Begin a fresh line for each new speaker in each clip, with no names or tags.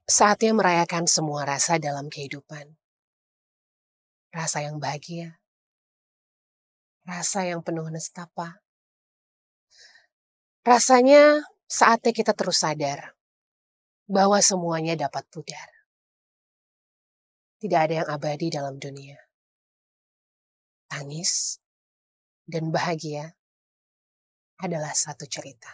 Saatnya merayakan semua rasa dalam kehidupan. Rasa yang bahagia, rasa yang penuh nestapa. Rasanya saatnya kita terus sadar bahwa semuanya dapat pudar. Tidak ada yang abadi dalam dunia. Tangis dan bahagia adalah satu cerita.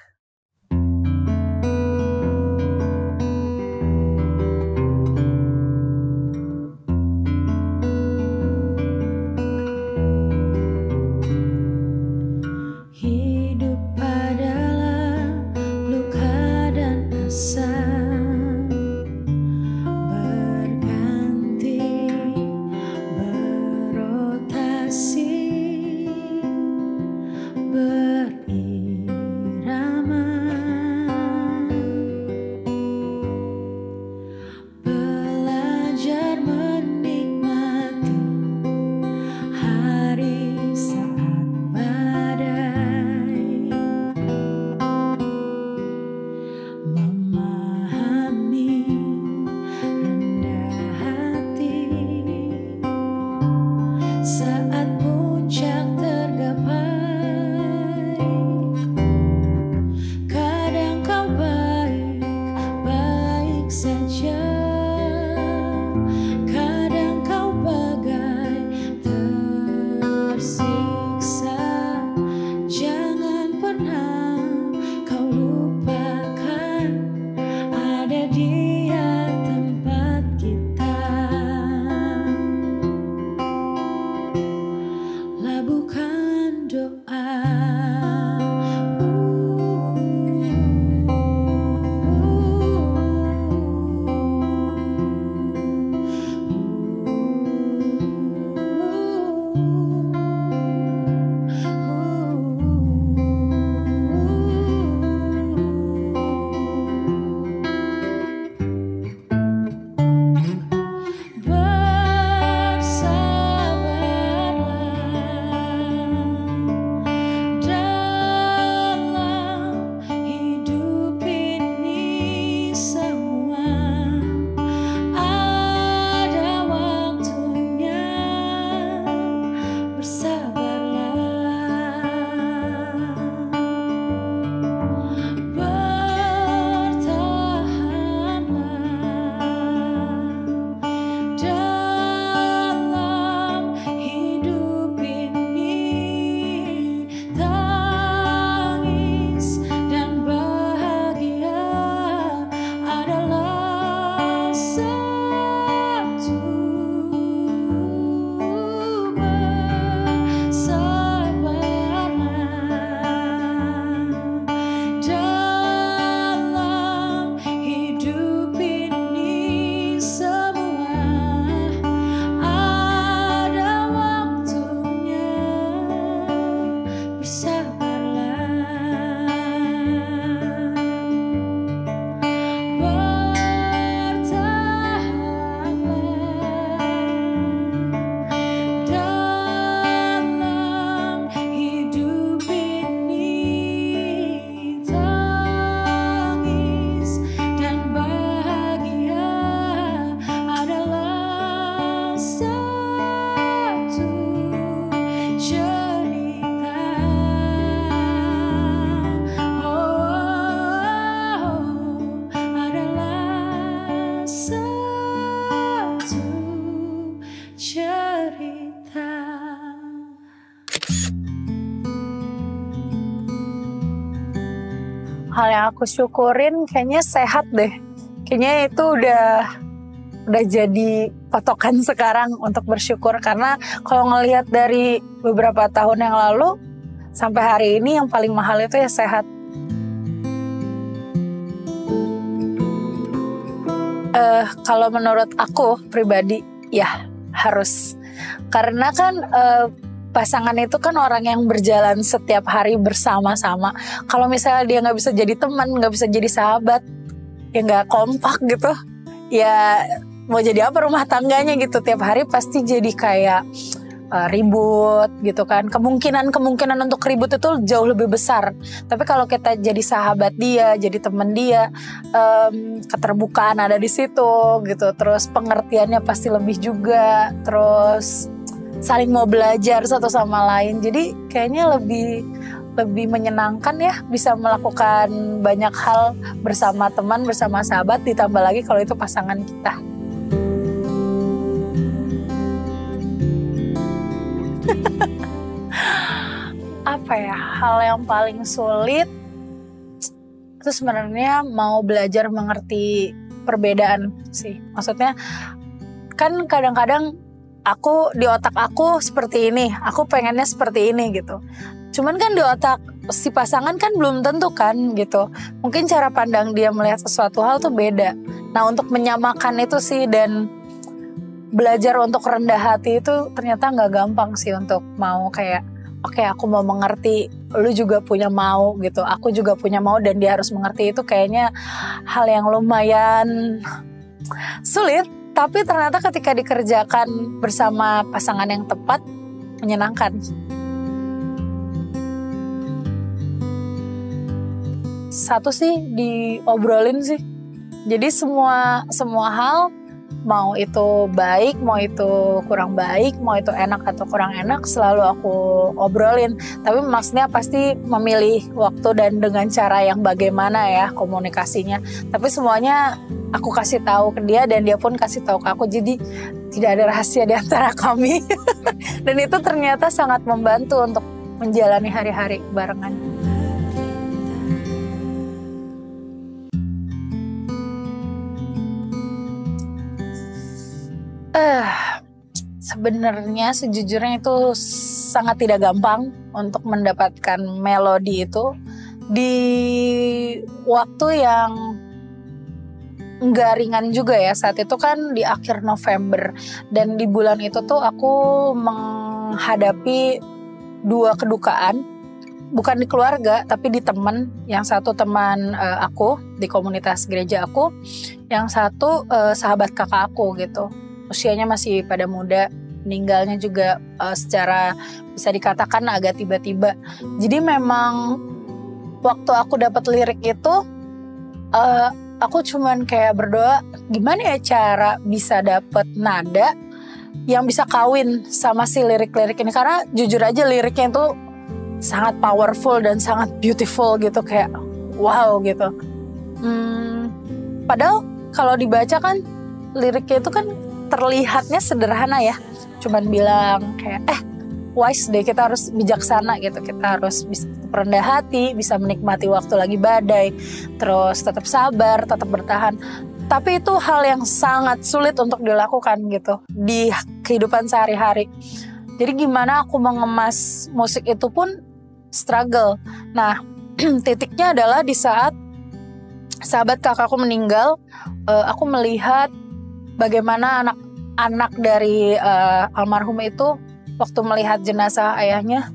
Hal yang aku syukurin kayaknya sehat deh. Kayaknya itu udah jadi patokan sekarang untuk bersyukur. Karena kalau ngelihat dari beberapa tahun yang lalu sampai hari ini yang paling mahal itu ya sehat. Kalau menurut aku pribadi ya harus. Karena kan pasangan itu kan orang yang berjalan setiap hari bersama-sama. Kalau misalnya dia nggak bisa jadi teman, nggak bisa jadi sahabat, ya nggak kompak gitu. Ya mau jadi apa rumah tangganya gitu. Tiap hari pasti jadi kayak ribut gitu kan. Kemungkinan untuk ribut itu jauh lebih besar. Tapi kalau kita jadi sahabat dia, jadi teman dia, keterbukaan ada di situ gitu. Terus pengertiannya pasti lebih juga. Terus saling mau belajar satu sama lain. Jadi kayaknya lebih menyenangkan ya, bisa melakukan banyak hal bersama teman, bersama sahabat, ditambah lagi kalau itu pasangan kita. Apa ya, hal yang paling sulit itu sebenarnya mau belajar mengerti perbedaan sih. Maksudnya kan kadang-kadang di otak aku seperti ini, aku pengennya seperti ini gitu. Cuman kan di otak si pasangan kan belum tentu kan gitu. Mungkin cara pandang dia melihat sesuatu hal tuh beda. Nah, untuk menyamakan itu sih, dan belajar untuk rendah hati itu ternyata nggak gampang sih, untuk mau kayak oke, aku mau mengerti, lu juga punya mau gitu, aku juga punya mau dan dia harus mengerti. Itu kayaknya hal yang lumayan sulit, tapi ternyata ketika dikerjakan bersama pasangan yang tepat, menyenangkan. Satu sih, diobrolin sih. Jadi semua hal, mau itu baik, mau itu kurang baik, mau itu enak atau kurang enak, selalu aku obrolin. Tapi maksudnya pasti memilih waktu dan dengan cara yang bagaimana ya komunikasinya. Tapi semuanya aku kasih tahu ke dia dan dia pun kasih tahu ke aku. Jadi tidak ada rahasia di antara kami. Dan itu ternyata sangat membantu untuk menjalani hari-hari barengan. Sebenarnya sejujurnya itu sangat tidak gampang untuk mendapatkan melodi itu di waktu yang nggak ringan juga ya. Saat itu kan di akhir November, dan di bulan itu tuh aku menghadapi 2 kedukaan, bukan di keluarga tapi di teman. Yang satu teman aku di komunitas gereja aku, yang satu sahabat kakak aku gitu. Usianya masih pada muda, meninggalnya juga secara bisa dikatakan agak tiba-tiba. Jadi memang waktu aku dapat lirik itu, aku cuman kayak berdoa, gimana ya cara bisa dapat nada yang bisa kawin sama si lirik-lirik ini. Karena jujur aja liriknya itu sangat powerful dan sangat beautiful gitu, kayak wow gitu. Padahal kalau dibaca kan liriknya itu kan terlihatnya sederhana ya, cuman bilang kayak wise deh, kita harus bijaksana gitu, kita harus bisa rendah hati, bisa menikmati waktu lagi badai, terus tetap sabar, tetap bertahan. Tapi itu hal yang sangat sulit untuk dilakukan gitu di kehidupan sehari-hari. Jadi gimana aku mengemas musik itu pun struggle. Nah, titiknya adalah di saat sahabat kakakku meninggal. Aku melihat bagaimana anak dari almarhum itu waktu melihat jenazah ayahnya,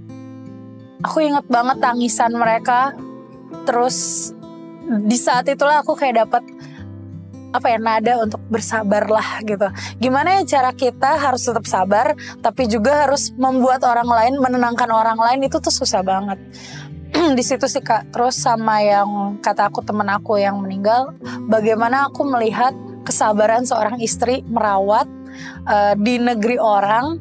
aku ingat banget tangisan mereka. Terus di saat itulah aku kayak dapat nada untuk bersabarlah gitu. Gimana ya cara kita harus tetap sabar, tapi juga harus membuat orang lain, menenangkan orang lain, itu tuh susah banget. Di situ sih Kak. Terus sama yang kata aku teman aku yang meninggal, bagaimana aku melihat kesabaran seorang istri merawat di negeri orang,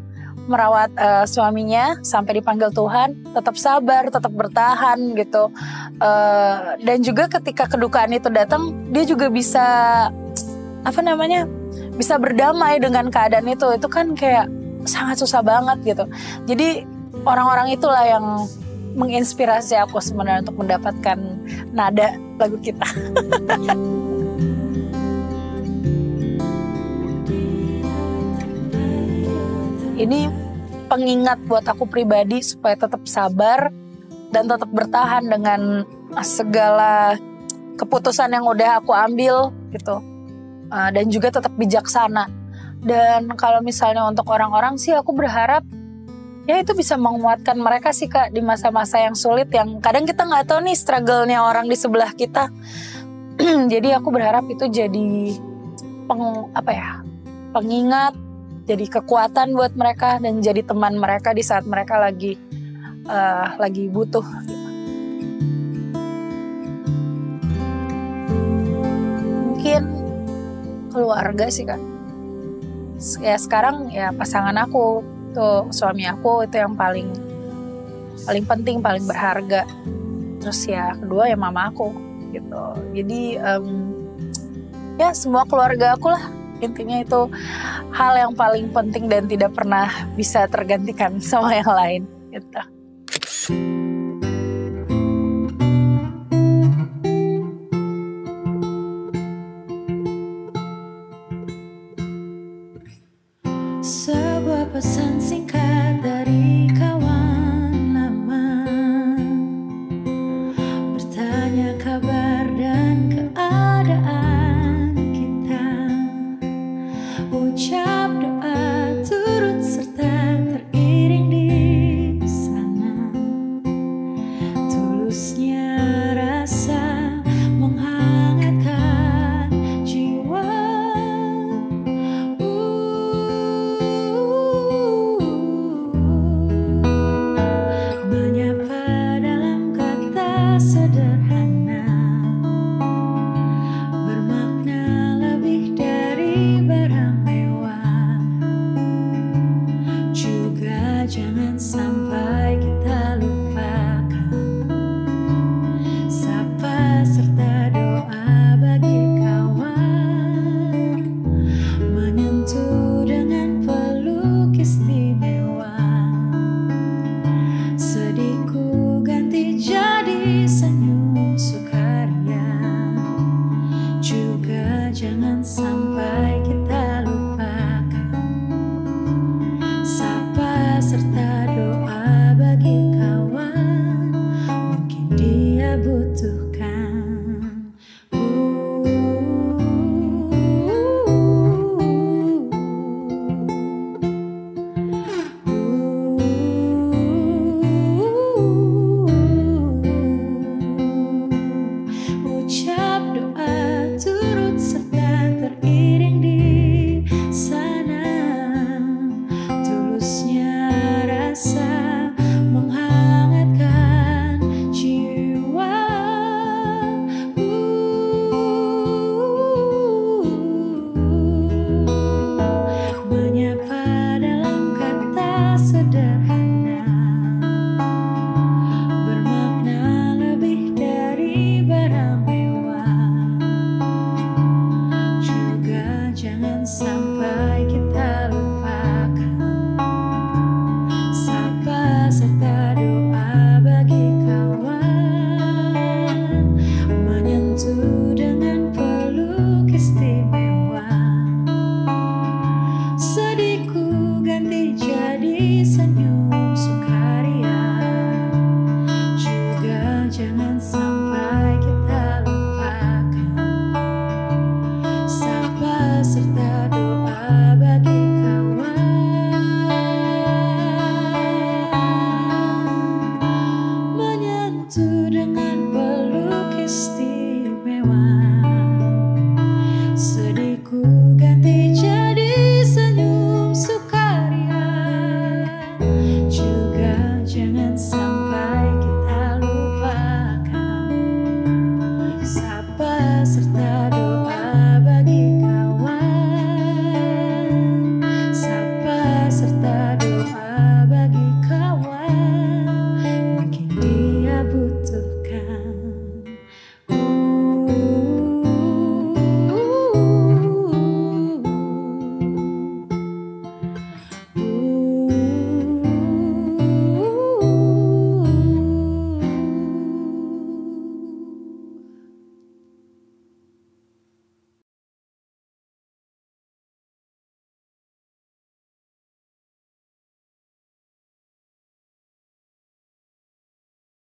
merawat suaminya sampai dipanggil Tuhan, tetap sabar, tetap bertahan gitu. Dan juga ketika kedukaan itu datang, dia juga bisa bisa berdamai dengan keadaan itu. Itu kan kayak sangat susah banget gitu. Jadi orang-orang itulah yang menginspirasi aku sebenarnya untuk mendapatkan nada lagu kita. Ini pengingat buat aku pribadi supaya tetap sabar dan tetap bertahan dengan segala keputusan yang udah aku ambil gitu. Dan juga tetap bijaksana. Dan kalau misalnya untuk orang-orang sih, aku berharap ya itu bisa menguatkan mereka sih Kak di masa-masa yang sulit, yang kadang kita nggak tahu nih struggle-nya orang di sebelah kita. Jadi aku berharap itu jadi pengingat jadi kekuatan buat mereka dan jadi teman mereka di saat mereka lagi butuh gitu. Mungkin keluarga sih Kak. Ya sekarang ya pasangan aku tuh, suami aku itu yang paling penting, paling berharga. Terus ya kedua ya mama aku gitu. Jadi ya semua keluarga aku lah, intinya itu hal yang paling penting dan tidak pernah bisa tergantikan sama yang lain gitu.